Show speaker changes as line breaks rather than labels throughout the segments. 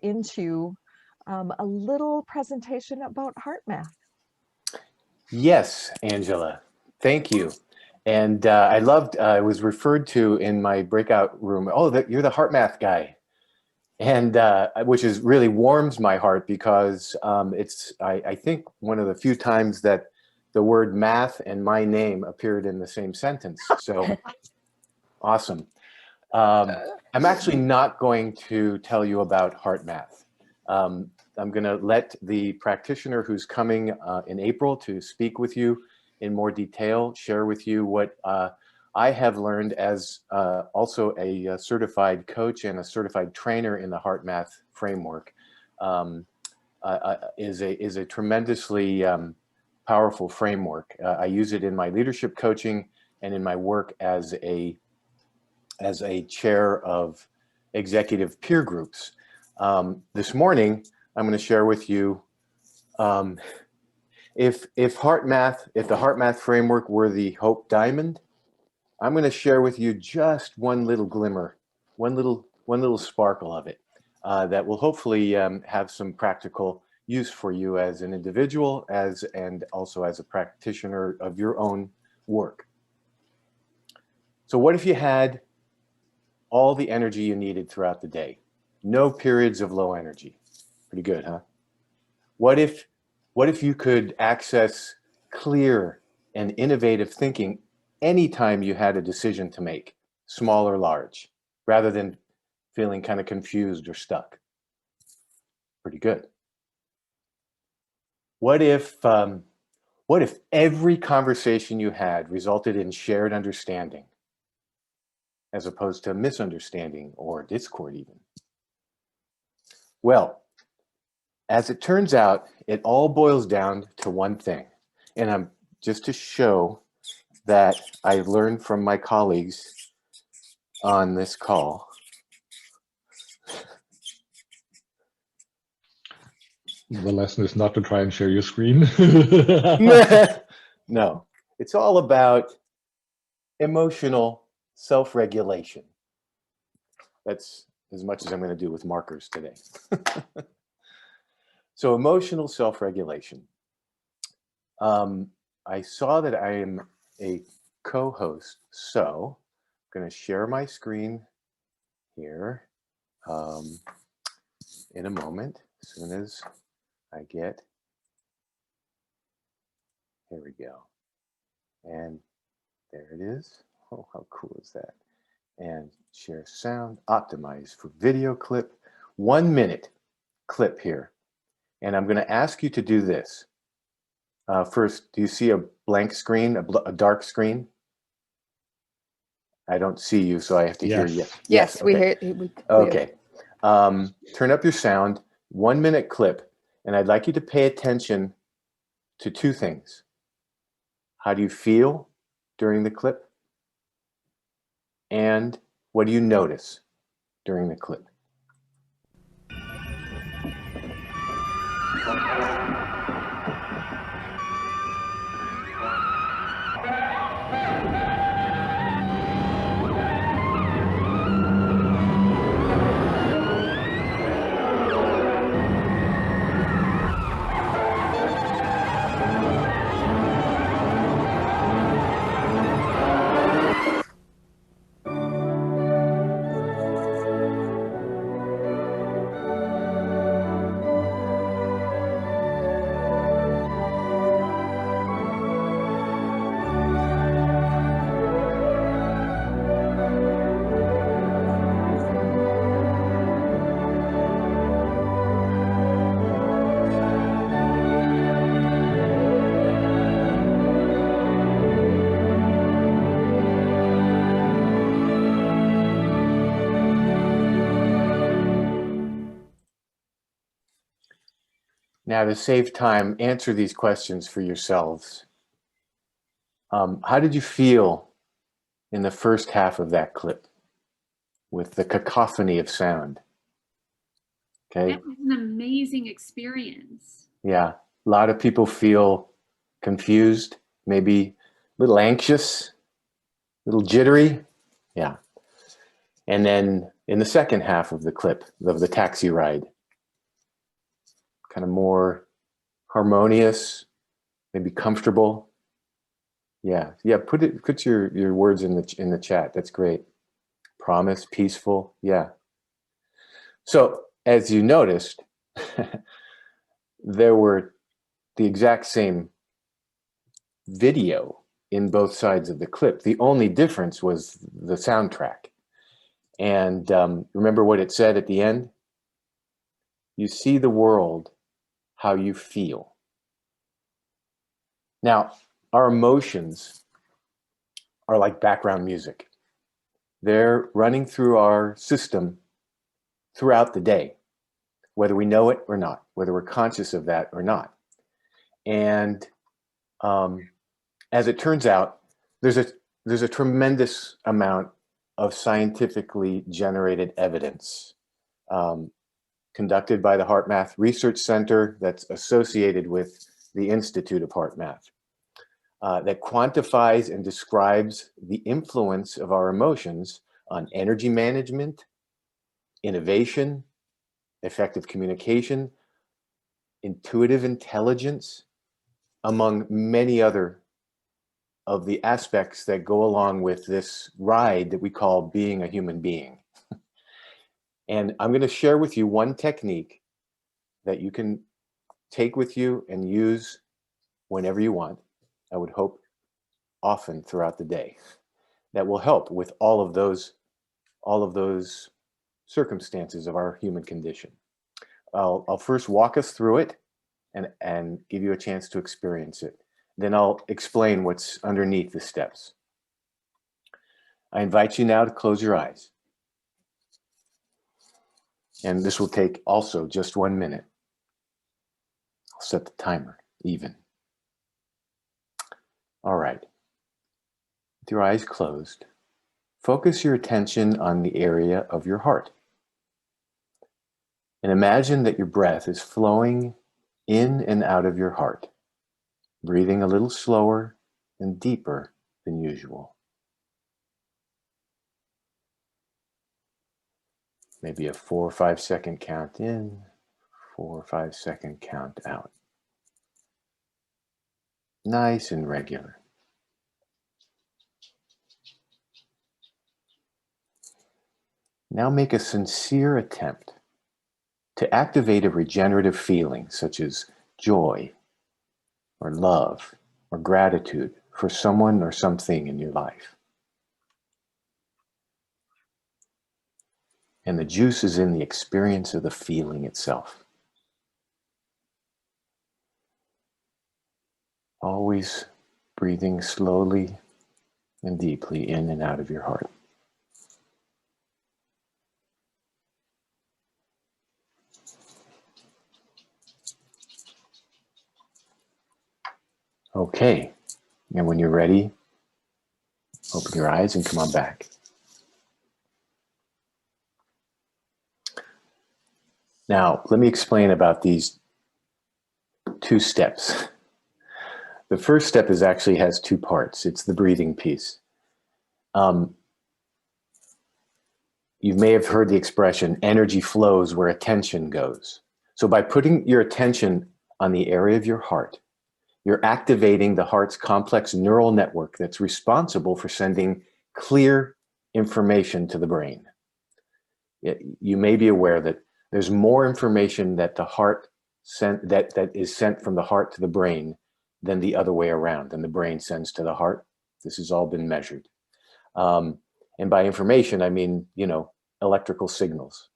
into a little presentation about HeartMath.
Yes, Angela, thank you. And I loved, I was referred to in my breakout room, oh, you're the HeartMath guy. And which is really warms my heart because it's, I think, one of the few times that the word math and my name appeared in the same sentence. So awesome. I'm actually not going to tell you about HeartMath. I'm going to let the practitioner who's coming in April to speak with you in more detail, share with you what I have learned as also a certified coach and a certified trainer in the HeartMath framework. Is a tremendously powerful framework. I use it in my leadership coaching and in my work as a chair of executive peer groups. This morning, I'm going to share with you if the HeartMath framework were the Hope Diamond, I'm going to share with you just one little glimmer, one little sparkle of it that will hopefully have some practical use for you as an individual, and also as a practitioner of your own work. So what if you had all the energy you needed throughout the day? No periods of low energy. Pretty good, huh? What if you could access clear and innovative thinking anytime you had a decision to make, small or large, rather than feeling kind of confused or stuck? Pretty good. What if every conversation you had resulted in shared understanding, as opposed to misunderstanding or discord even? Well, as it turns out, it all boils down to one thing. And I'm just to show that I learned from my colleagues on this call.
The lesson is not to try and share your screen.
No, it's all about emotional self-regulation. That's as much as I'm going to do with markers today. So emotional self-regulation. I saw that I am a co-host, so I'm going to share my screen here in a moment, as soon as I get, here we go. And there it is. Oh, how cool is that? And share sound, optimize for video clip, 1 minute clip here. And I'm going to ask you to do this. First, do you see a blank screen, a dark screen? I don't see you, so I have to hear you.
Yes, we
okay.
hear.
Okay. Turn up your sound, 1 minute clip, and I'd like you to pay attention to two things. How do you feel during the clip? And what do you notice during the clip? Now, to save time, answer these questions for yourselves. How did you feel in the first half of that clip with the cacophony of sound? Okay.
That was an amazing experience.
Yeah, a lot of people feel confused, maybe a little anxious, a little jittery. Yeah. And then in the second half of the clip, of the taxi ride, kind of more harmonious, maybe comfortable. Yeah, yeah. Put your words in the chat. That's great. Promise, peaceful. Yeah. So as you noticed, there were the exact same video in both sides of the clip. The only difference was the soundtrack. And remember what it said at the end? You see the world how you feel. Now, our emotions are like background music. They're running through our system throughout the day, whether we know it or not, whether we're conscious of that or not. And as it turns out, there's a tremendous amount of scientifically generated evidence conducted by the HeartMath Research Center that's associated with the Institute of HeartMath that quantifies and describes the influence of our emotions on energy management, innovation, effective communication, intuitive intelligence, among many other of the aspects that go along with this ride that we call being a human being. And I'm going to share with you one technique that you can take with you and use whenever you want. I would hope often throughout the day, that will help with all of those circumstances of our human condition. I'll first walk us through it and give you a chance to experience it. Then I'll explain what's underneath the steps. I invite you now to close your eyes. And this will take also just 1 minute. I'll set the timer even. All right. With your eyes closed, focus your attention on the area of your heart. And imagine that your breath is flowing in and out of your heart, breathing a little slower and deeper than usual. Maybe a 4 or 5 second count in, 4 or 5 second count out. Nice and regular. Now make a sincere attempt to activate a regenerative feeling such as joy or love or gratitude for someone or something in your life. And the juice is in the experience of the feeling itself. Always breathing slowly and deeply in and out of your heart. Okay, and when you're ready, open your eyes and come on back. Now, let me explain about these 2 steps. The first step actually has 2 parts. It's the breathing piece. You may have heard the expression, energy flows where attention goes. So by putting your attention on the area of your heart, you're activating the heart's complex neural network that's responsible for sending clear information to the brain. You may be aware that there's more information that the heart that is sent from the heart to the brain than the other way around, than the brain sends to the heart. This has all been measured. And by information, I mean, electrical signals.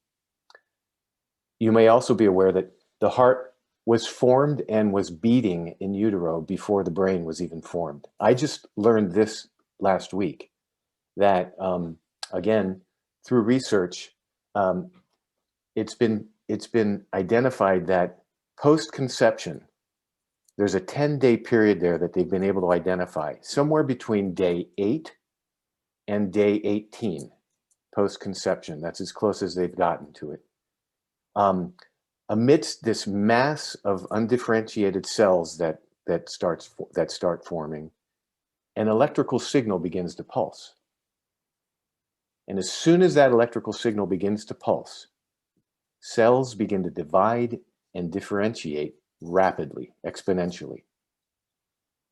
You may also be aware that the heart was formed and was beating in utero before the brain was even formed. I just learned this last week, that again, through research, it's been identified that post-conception, there's a 10-day period there that they've been able to identify, somewhere between day 8 and day 18 post-conception. That's as close as they've gotten to it. Amidst this mass of undifferentiated cells that start forming, an electrical signal begins to pulse. And as soon as that electrical signal begins to pulse, cells begin to divide and differentiate rapidly, exponentially.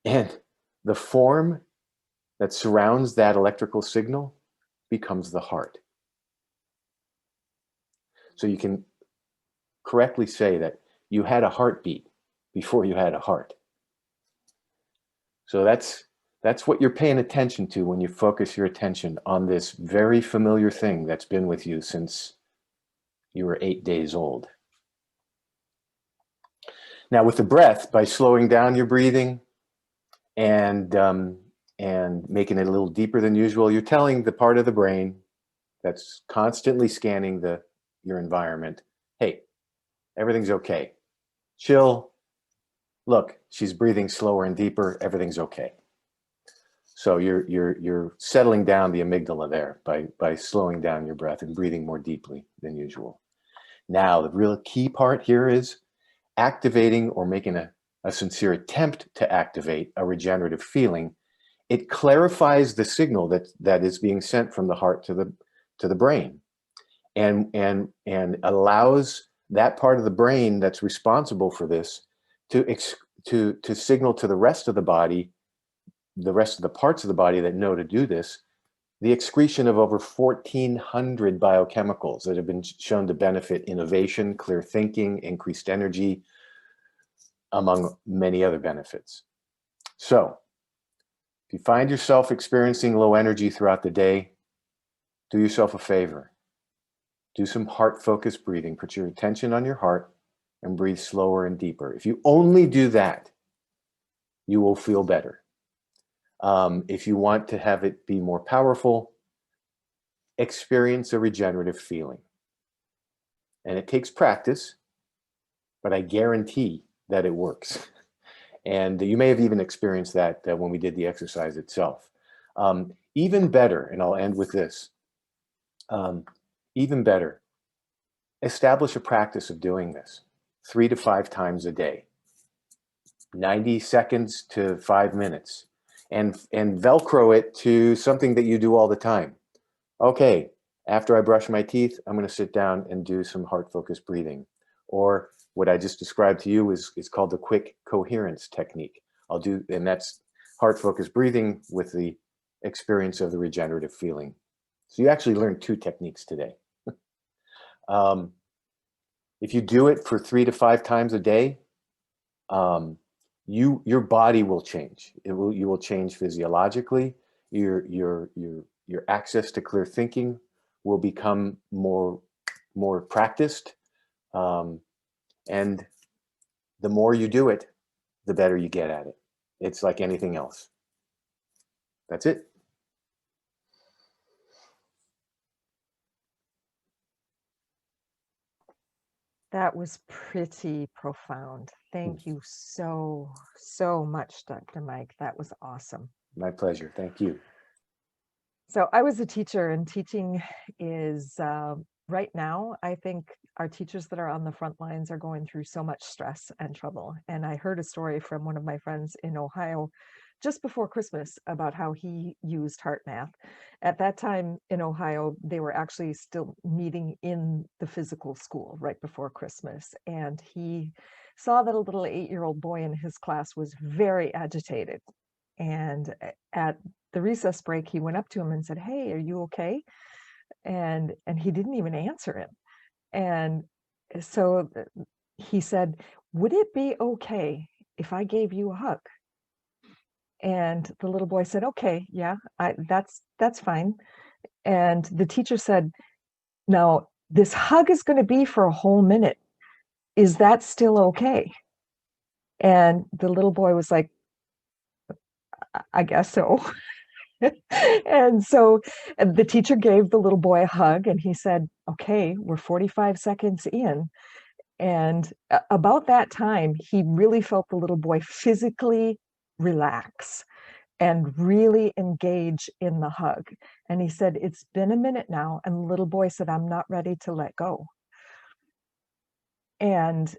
And the form that surrounds that electrical signal becomes the heart. So you can correctly say that you had a heartbeat before you had a heart. So that's what you're paying attention to when you focus your attention on this very familiar thing that's been with you since you were 8 days old. Now with the breath, by slowing down your breathing and making it a little deeper than usual, you're telling the part of the brain that's constantly scanning your environment, hey, everything's okay. Chill. Look, she's breathing slower and deeper. Everything's okay. So you're settling down the amygdala there by slowing down your breath and breathing more deeply than usual. Now, the real key part here is activating or making a sincere attempt to activate a regenerative feeling. It clarifies the signal that is being sent from the heart to the brain, and allows that part of the brain that's responsible for this to signal to the rest of the body, the rest of the parts of the body that know to do this, the excretion of over 1,400 biochemicals that have been shown to benefit innovation, clear thinking, increased energy, among many other benefits. So, if you find yourself experiencing low energy throughout the day, do yourself a favor. Do some heart-focused breathing. Put your attention on your heart and breathe slower and deeper. If you only do that, you will feel better. If you want to have it be more powerful, experience a regenerative feeling. And it takes practice, but I guarantee that it works. And you may have even experienced that when we did the exercise itself. Even better, and I'll end with this, even better, establish a practice of doing this 3 to 5 times a day, 90 seconds to 5 minutes, and Velcro it to something that you do all the time. Okay, after I brush my teeth, I'm going to sit down and do some heart-focused breathing. Or what I just described to you is called the quick coherence technique. And that's heart-focused breathing with the experience of the regenerative feeling. So you actually learned 2 techniques today. If you do it for 3 to 5 times a day, your body will change. You will change physiologically. Your access to clear thinking will become more practiced. And the more you do it, the better you get at it. It's like anything else. That's it.
That was pretty profound. Thank you so, so much, Dr. Mike. That was awesome.
My pleasure. Thank you.
So I was a teacher, and teaching is right now, I think our teachers that are on the front lines are going through so much stress and trouble. And I heard a story from one of my friends in Ohio just before Christmas about how he used HeartMath. At that time in Ohio, they were actually still meeting in the physical school right before Christmas. And he saw that a little 8-year-old boy in his class was very agitated. And at the recess break, he went up to him and said, "Hey, are you okay?" And he didn't even answer him. And so he said, "Would it be okay if I gave you a hug?" And the little boy said, "Okay, yeah, that's fine." And the teacher said, "Now, this hug is going to be for a whole minute. Is that still okay?" And the little boy was like, "I guess so." And so the teacher gave the little boy a hug, and he said, "Okay, we're 45 seconds in." And about that time, he really felt the little boy physically relax and really engage in the hug. And he said, "It's been a minute now." And the little boy said, "I'm not ready to let go." And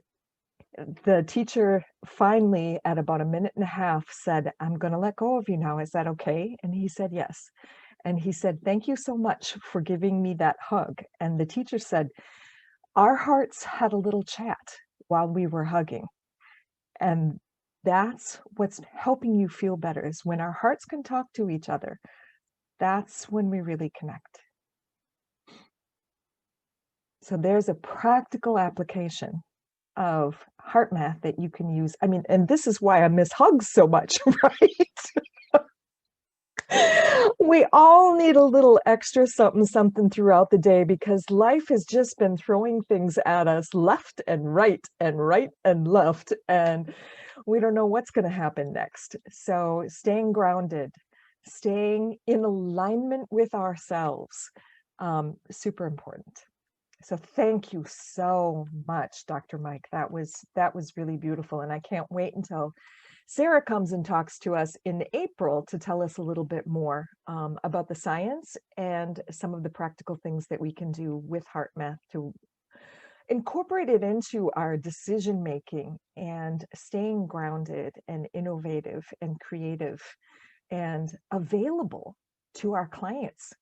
the teacher finally, at about a minute and a half, said, "I'm going to let go of you now. Is that okay?" And he said, "Yes." And he said, "Thank you so much for giving me that hug." And the teacher said, "Our hearts had a little chat while we were hugging. And that's what's helping you feel better, is when our hearts can talk to each other. That's when we really connect. So there's a practical application of HeartMath that you can use. I mean, and this is why I miss hugs so much, right? We all need a little extra something, something throughout the day, because life has just been throwing things at us left and right and left. And we don't know what's going to happen next. So staying grounded, staying in alignment with ourselves, super important. So thank you so much, Dr. Mike. That was really beautiful. And I can't wait until Sarah comes and talks to us in April to tell us a little bit more about the science and some of the practical things that we can do with HeartMath to incorporate it into our decision making and staying grounded and innovative and creative and available to our clients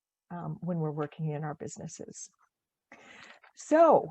when we're working in our businesses. So